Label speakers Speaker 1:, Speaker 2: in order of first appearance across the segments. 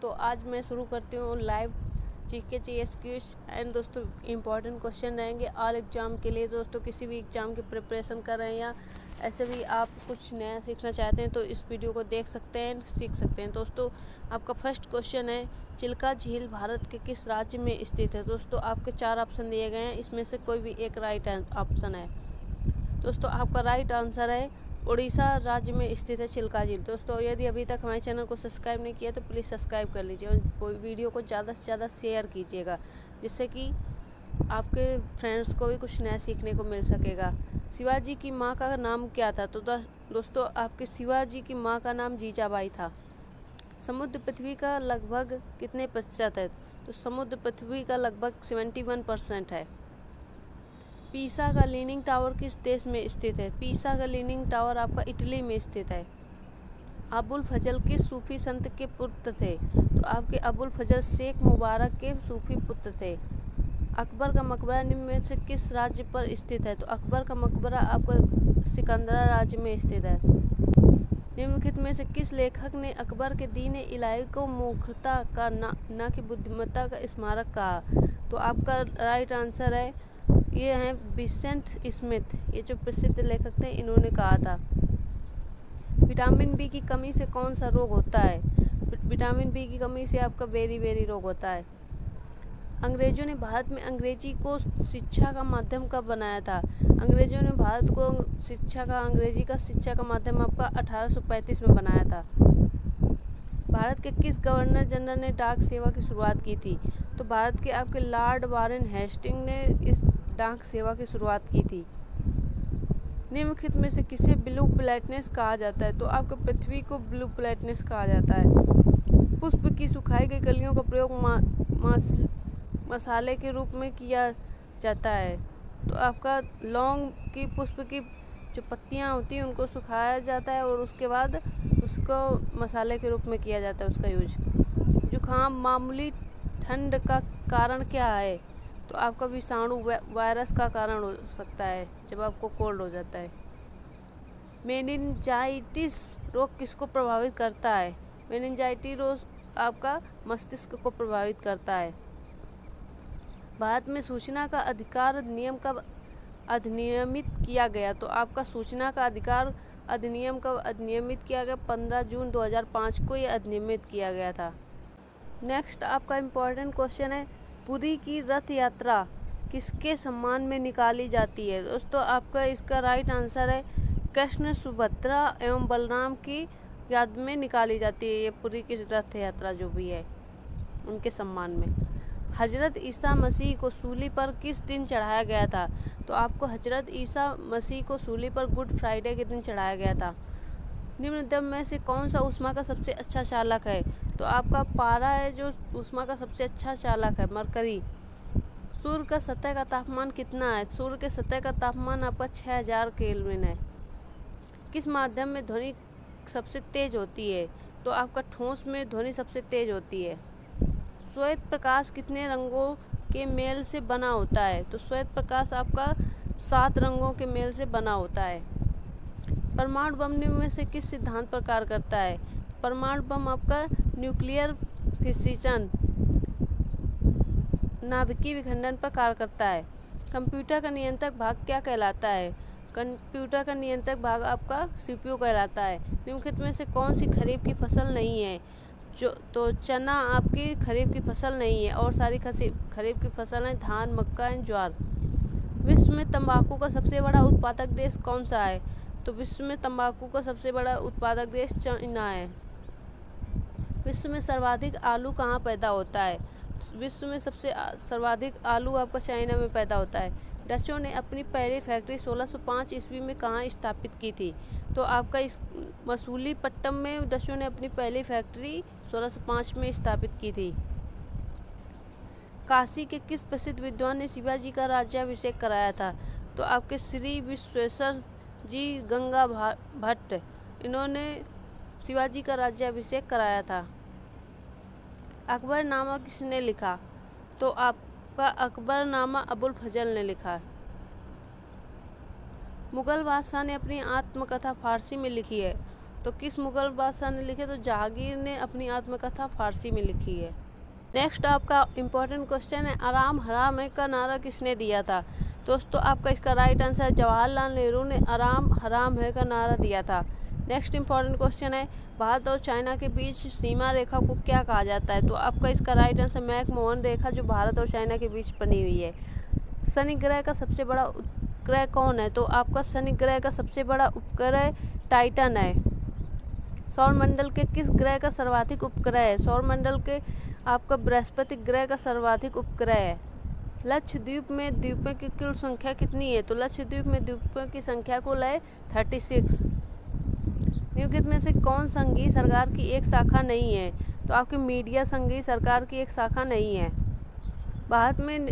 Speaker 1: तो आज मैं शुरू करती हूँ लाइव जीके क्यूज एंड दोस्तों इम्पॉर्टेंट क्वेश्चन रहेंगे ऑल एग्ज़ाम के लिए। दोस्तों किसी भी एग्ज़ाम की प्रिपरेशन कर रहे हैं या ऐसे भी आप कुछ नया सीखना चाहते हैं तो इस वीडियो को देख सकते हैं, सीख सकते हैं। दोस्तों आपका फर्स्ट क्वेश्चन है, चिल्का झील भारत के किस राज्य में स्थित है। दोस्तों आपके 4 ऑप्शन दिए गए हैं, इसमें से कोई भी एक राइट ऑप्शन है। दोस्तों आपका राइट आंसर है उड़ीसा राज्य में स्थित है चिल्का झील। दोस्तों यदि अभी तक हमारे चैनल को सब्सक्राइब नहीं किया तो प्लीज़ सब्सक्राइब कर लीजिए और वीडियो को ज़्यादा से ज़्यादा शेयर कीजिएगा, जिससे कि आपके फ्रेंड्स को भी कुछ नया सीखने को मिल सकेगा। शिवाजी की माँ का नाम क्या था। तो दोस्तों आपके शिवाजी की माँ का नाम जीजाबाई था। समुद्र पृथ्वी का लगभग कितने प्रतिशत है। तो समुद्र पृथ्वी का लगभग 71% है। पीसा का लीनिंग टावर किस देश में स्थित है। पीसा का लीनिंग टावर आपका इटली में स्थित है। अबुल फजल किस सूफी संत के पुत्र थे। तो आपके अबुल फजल शेख मुबारक के सूफी पुत्र थे। अकबर का मकबरा निम्न में से किस राज्य पर स्थित है। तो अकबर का मकबरा आपका सिकंदरा राज्य में स्थित है। निम्नलिखित में से किस लेखक ने अकबर के दीन इलाही को मूर्खता का न कि बुद्धिमत्ता का स्मारक कहा। तो आपका राइट आंसर है ये हैं विसेंट स्मिथ, ये जो प्रसिद्ध लेखक थे इन्होंने कहा था। विटामिन बी की कमी से कौन सा रोग होता है। विटामिन बी की कमी से आपका बेरी रोग होता है। अंग्रेजों ने भारत में अंग्रेजी को शिक्षा का माध्यम कब बनाया था। अंग्रेजों ने भारत को अंग्रेजी का शिक्षा का माध्यम आपका 1835 में बनाया था। भारत के किस गवर्नर जनरल ने डाक सेवा की शुरुआत की थी। तो भारत के आपके लॉर्ड वारेन हेस्टिंग ने इस डाक सेवा की शुरुआत की थी। निम्नलिखित में से किसे ब्लू प्लेटनेस कहा जाता है। तो आपको पृथ्वी को ब्लू प्लेटनेस कहा जाता है। पुष्प की सुखाई गई कलियों का प्रयोग मसाले के रूप में किया जाता है। तो आपका लौंग की पुष्प की जो पत्तियां होती हैं उनको सुखाया जाता है और उसके बाद उसको मसाले के रूप में किया जाता है उसका यूज। जुखाम मामूली ठंड का कारण क्या है। तो आपका विषाणु वायरस का कारण हो सकता है जब आपको कोल्ड हो जाता है। मेनिंजाइटिस रोग किसको प्रभावित करता है। मेनिंजाइटिस रोग आपका मस्तिष्क को प्रभावित करता है। भारत में सूचना का अधिकार नियम कब अधिनियमित किया गया। तो आपका सूचना का अधिकार अधिनियम कब अधिनियमित किया गया। 15 जून 2005 को ये अधिनियमित किया गया था। नेक्स्ट आपका इम्पोर्टेंट क्वेश्चन है, पुरी की रथ यात्रा किसके सम्मान में निकाली जाती है। दोस्तों आपका इसका राइट आंसर है कृष्ण सुभद्रा एवं बलराम की याद में निकाली जाती है। ये पुरी की रथ यात्रा जो भी है उनके सम्मान में। हजरत ईसा मसीह को सूली पर किस दिन चढ़ाया गया था। तो आपको हजरत ईसा मसीह को सूली पर गुड फ्राइडे के दिन चढ़ाया गया था। निम्न में से कौन सा ऊष्मा का सबसे अच्छा चालक है। तो आपका पारा है जो ऊष्मा का सबसे अच्छा चालक है, मरकरी। सूर्य का सतह का तापमान कितना है। सूर्य के सतह का तापमान आपका 6000 केल्विन है। किस माध्यम में ध्वनि सबसे तेज होती है। तो आपका ठोस में ध्वनि सबसे तेज होती है। श्वेत प्रकाश कितने रंगों के मेल से बना होता है। तो श्वेत प्रकाश आपका 7 रंगों के मेल से बना होता है। परमाणु बम में से किस सिद्धांत पर कार्य करता है। परमाणु बम आपका न्यूक्लियर फिसिशन नाभिकीय विखंडन पर कार्य करता है। कंप्यूटर का नियंत्रक भाग क्या कहलाता है। कंप्यूटर का नियंत्रक भाग आपका सीपीयू कहलाता है। निम्नलिखित में से कौन सी खरीफ की फसल नहीं है। तो चना आपकी खरीफ की फसल नहीं है और सारी खरीफ की फसल है धान, मक्का एंड ज्वार। विश्व में तंबाकू का सबसे बड़ा उत्पादक देश कौन सा है। तो विश्व में तंबाकू का सबसे बड़ा उत्पादक देश चाइना है। विश्व में सर्वाधिक आलू कहाँ पैदा होता है। विश्व में सबसे सर्वाधिक आलू आपका चाइना में पैदा होता है। डचों ने अपनी पहली फैक्ट्री 1605 ईस्वी में कहाँ स्थापित की थी। तो आपका इस मसूलीपट्टनम में डचों ने अपनी पहली फैक्ट्री 1605 में स्थापित की थी। काशी के किस प्रसिद्ध विद्वान ने शिवाजी का राज्याभिषेक कराया था। तो आपके श्री विश्वेश्वर जी गंगा भट्ट, इन्होंने शिवाजी का राज्याभिषेक कराया था। अकबरनामा किसने लिखा। तो आपका अकबरनामा अबुल फजल ने लिखा। मुगल बादशाह ने अपनी आत्मकथा फारसी में लिखी है। तो किस मुगल बादशाह ने लिखे? तो जहांगीर ने अपनी आत्मकथा फारसी में लिखी है। नेक्स्ट आपका इम्पोर्टेंट क्वेश्चन है, आराम हराम है का नारा किसने दिया था? दोस्तों आपका इसका राइट आंसर है जवाहरलाल नेहरू ने आराम हराम है का नारा दिया था। नेक्स्ट इम्पॉर्टेंट क्वेश्चन है, भारत और चाइना के बीच सीमा रेखा को क्या कहा जाता है? तो आपका इसका राइट आंसर मैकमोहन रेखा जो भारत और चाइना के बीच बनी हुई है। शनि ग्रह का सबसे बड़ा उपग्रह कौन है? तो आपका शनि ग्रह का सबसे बड़ा उपग्रह टाइटन है। सौरमंडल के किस ग्रह का सर्वाधिक उपग्रह है? सौरमंडल के आपका बृहस्पति ग्रह का सर्वाधिक उपग्रह है। लक्षद्वीप में द्वीपों की कुल संख्या कितनी है? तो लक्षद्वीप में द्वीपों की संख्या कुल है 36। निम्नलिखित में से कौन संघीय सरकार की एक शाखा नहीं है? तो आपकी मीडिया संघीय सरकार की एक शाखा नहीं है। भारत में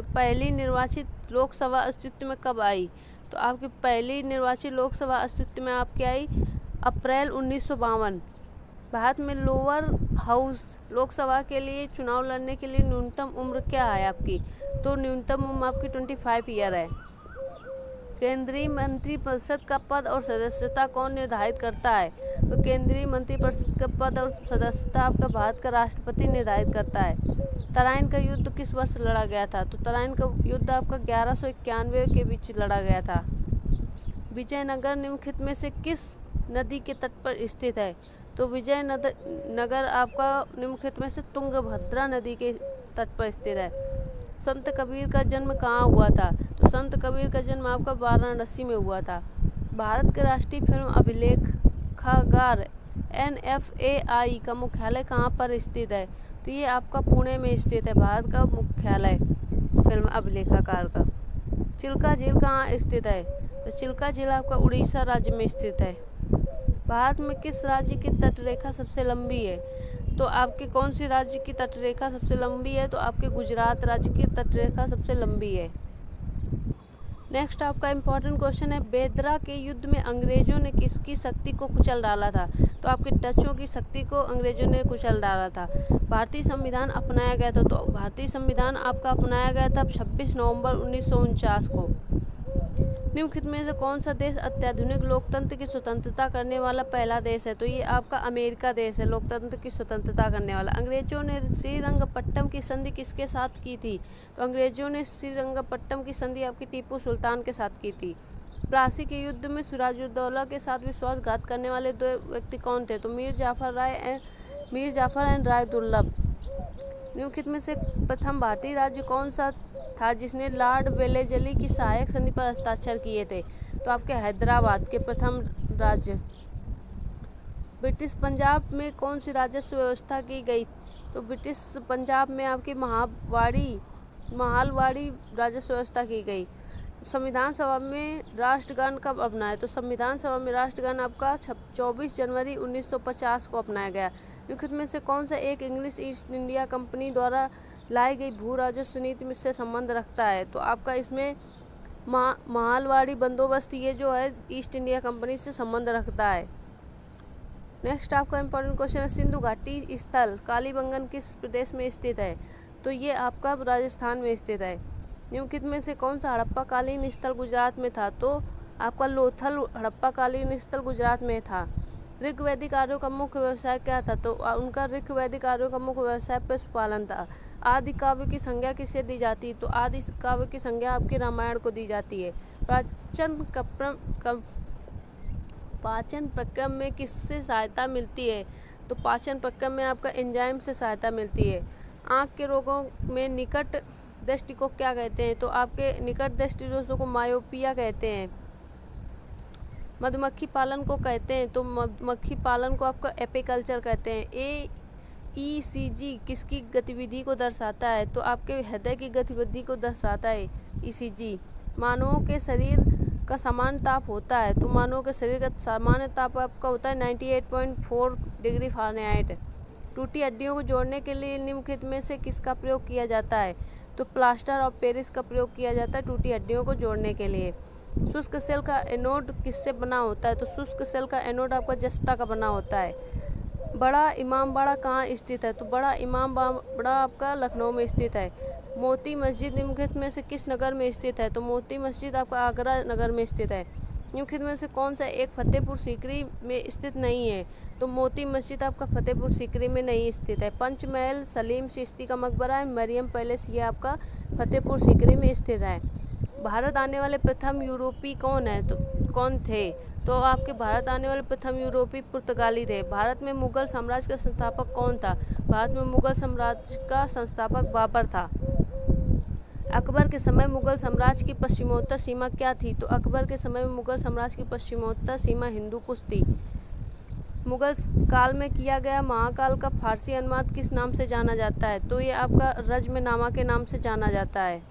Speaker 1: पहली निर्वाचित लोकसभा अस्तित्व में कब आई? तो आपकी पहली निर्वाचित लोकसभा अस्तित्व में आपकी आई अप्रैल 1952। भारत में लोअर हाउस लोकसभा के लिए चुनाव लड़ने के लिए न्यूनतम उम्र क्या है आपकी? तो न्यूनतम उम्र आपकी 25 ईयर है। केंद्रीय मंत्रिपरिषद का पद और सदस्यता कौन निर्धारित करता है? तो केंद्रीय मंत्रिपरिषद का पद और सदस्यता आपका भारत का राष्ट्रपति निर्धारित करता है। तराइन का युद्ध किस वर्ष लड़ा गया था? तो तराइन का युद्ध आपका 1191 के बीच लड़ा गया था। विजयनगर निम्नलिखित में से किस नदी के तट पर स्थित है? तो विजयनगर आपका निम्नलिखित में से तुंगभद्रा नदी के तट पर स्थित है। संत कबीर का जन्म कहाँ हुआ था? तो संत कबीर का जन्म आपका वाराणसी में हुआ था। भारत के राष्ट्रीय फिल्म अभिलेखागार NFAI का मुख्यालय कहाँ पर स्थित है? तो ये आपका पुणे में स्थित है, भारत का मुख्यालय फिल्म अभिलेखागार का। चिल्का झील कहाँ स्थित है? तो चिल्का झील आपका उड़ीसा राज्य में स्थित है। भारत में किस राज्य की तटरेखा सबसे लंबी है? तो आपके कौन सी राज्य की तटरेखा सबसे लंबी है? तो आपके गुजरात राज्य की तटरेखा सबसे लंबी है। नेक्स्ट आपका इम्पोर्टेंट क्वेश्चन है, बेदरा के युद्ध में अंग्रेजों ने किसकी शक्ति को कुचल डाला था? तो आपके डचों की शक्ति को अंग्रेजों ने कुचल डाला था। भारतीय संविधान अपनाया गया था? तो भारतीय संविधान आपका अपनाया गया था 26 नवंबर 1949 को। निम्नलिखित में से कौन सा देश अत्याधुनिक लोकतंत्र की स्वतंत्रता करने वाला पहला देश है? तो ये आपका अमेरिका देश है, लोकतंत्र की स्वतंत्रता करने वाला। अंग्रेजों ने श्रीरंगपट्टम की संधि किसके साथ की थी? तो अंग्रेजों ने श्रीरंगपट्टम की संधि आपकी टीपू सुल्तान के साथ की थी। प्लासी के युद्ध में सिराजुद्दौला के साथ विश्वासघात करने वाले दो व्यक्ति कौन थे? तो मीर जाफर एंड राय दुर्लभ। निम्नलिखित में से प्रथम भारतीय राज्य कौन सा था जिसने लॉर्ड वेलेस्ली की सहायक संधि पर हस्ताक्षर किए थे? तो आपके हैदराबाद के प्रथम राज्य। ब्रिटिश पंजाब में कौन सी राजस्व व्यवस्था की गई? तो ब्रिटिश पंजाब में आपकी महालवाड़ी राजस्व व्यवस्था की गई। संविधान सभा में राष्ट्रगान कब अपनाया? तो संविधान सभा में राष्ट्रगान आपका 24 जनवरी 1950 को अपनाया गया। निम्नलिखित में से कौन सा एक इंग्लिश ईस्ट इंडिया कंपनी द्वारा लाई गई भू राजस्व नीति से संबंध रखता है? तो आपका इसमें महालवाड़ी बंदोबस्त ये जो है ईस्ट इंडिया कंपनी से संबंध रखता है। नेक्स्ट आपका इम्पोर्टेंट क्वेश्चन है, सिंधु घाटी स्थल कालीबंगन किस प्रदेश में स्थित है? तो ये आपका राजस्थान में स्थित है। निम्नलिखित में से कौन सा हड़प्पा कालीन स्थल गुजरात में था? तो आपका लोथल हड़प्पा कालीन स्थल गुजरात में था। ऋग्वैदिक आर्यों का मुख्य व्यवसाय क्या था? तो उनका ऋग्वैदिक आर्यों का मुख्य व्यवसाय पशुपालन था। आदि काव्य की संज्ञा किसे दी जाती है? तो आदि काव्य की संज्ञा आपके रामायण को दी जाती है। पाचन प्रक्रम में किससे सहायता मिलती है? तो पाचन प्रक्रम में आपका एंजाइम से सहायता मिलती है। आँख के रोगों में निकट दृष्टि को क्या कहते हैं? तो आपके निकट दृष्टि दोषों को मायोपिया कहते हैं। मधुमक्खी पालन को कहते हैं? तो मधुमक्खी पालन को आपका एपिकल्चर कहते हैं। ECG किसकी गतिविधि को दर्शाता है? तो आपके हृदय की गतिविधि को दर्शाता है ECG। मानवों के शरीर का सामान्य ताप होता है? तो मानवों के शरीर का सामान्य ताप आपका होता है 98.4 डिग्री फ़ारेनहाइट। टूटी हड्डियों को जोड़ने के लिए निम्नलिखित में से किसका प्रयोग किया जाता है? तो प्लास्टर ऑफ पेरिस का प्रयोग किया जाता है टूटी हड्डियों को जोड़ने के लिए। शुष्क सेल का एनोड किससे बना होता है? तो शुष्क सेल का एनोड आपका जस्ता का बना होता है। बड़ा इमामबाड़ा कहाँ स्थित है? तो बड़ा इमामबाड़ा आपका लखनऊ में स्थित है। मोती मस्जिद निम्नलिखित में से किस नगर में स्थित है? तो मोती मस्जिद आपका आगरा नगर में स्थित है। निम्नलिखित में से कौन सा एक फतेहपुर सीकरी में स्थित नहीं है? तो मोती मस्जिद आपका फतेहपुर सीकरी में नहीं स्थित है। पंचमहल सलीम चिश्ती का मकबरा है, मरियम पैलेस, ये आपका फतेहपुर सीकरी में स्थित है। भारत आने वाले प्रथम यूरोपीय कौन थे? तो आपके भारत आने वाले प्रथम यूरोपीय पुर्तगाली थे। भारत में मुगल साम्राज्य का संस्थापक कौन था? भारत में मुगल साम्राज्य का संस्थापक बाबर था। अकबर के समय मुगल साम्राज्य की पश्चिमोत्तर सीमा क्या थी? तो अकबर के समय में मुगल साम्राज्य की पश्चिमोत्तर सीमा हिंदू कुश थी। मुगल काल में किया गया महाकाल का फारसी अनुवाद किस नाम से जाना जाता है? तो ये आपका रज्मनामा के नाम से जाना जाता है।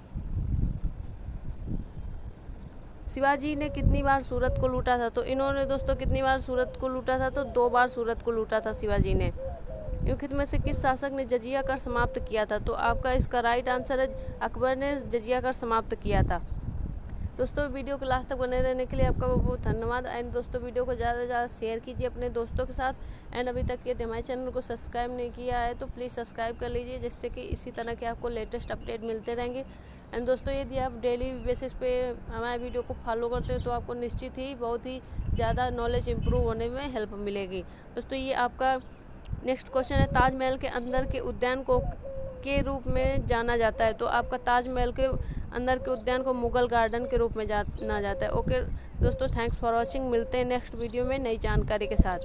Speaker 1: शिवाजी ने कितनी बार सूरत को लूटा था? तो इन्होंने दोस्तों कितनी बार सूरत को लूटा था? तो 2 बार सूरत को लूटा था शिवाजी ने। निम्नलिखित में से किस शासक ने जजिया कर समाप्त किया था? तो आपका इसका राइट आंसर है अकबर ने जजिया कर समाप्त किया था। दोस्तों वीडियो को लास्ट तक बने रहने के लिए आपका बहुत बहुत धन्यवाद। एंड दोस्तों वीडियो को ज़्यादा से ज़्यादा शेयर कीजिए अपने दोस्तों के साथ। एंड अभी तक यदि हमारे चैनल को सब्सक्राइब नहीं किया है तो प्लीज़ सब्सक्राइब कर लीजिए, जिससे कि इसी तरह के आपको लेटेस्ट अपडेट मिलते रहेंगे। एंड दोस्तों यदि आप डेली बेसिस पे हमारे वीडियो को फॉलो करते हो तो आपको निश्चित ही बहुत ही ज़्यादा नॉलेज इम्प्रूव होने में हेल्प मिलेगी। दोस्तों ये आपका नेक्स्ट क्वेश्चन है, ताजमहल के अंदर के उद्यान को के रूप में जाना जाता है? तो आपका ताजमहल के अंदर के उद्यान को मुगल गार्डन के रूप में जाना जाता है। ओके दोस्तों, थैंक्स फॉर वॉचिंग। मिलते हैं नेक्स्ट वीडियो में नई जानकारी के साथ।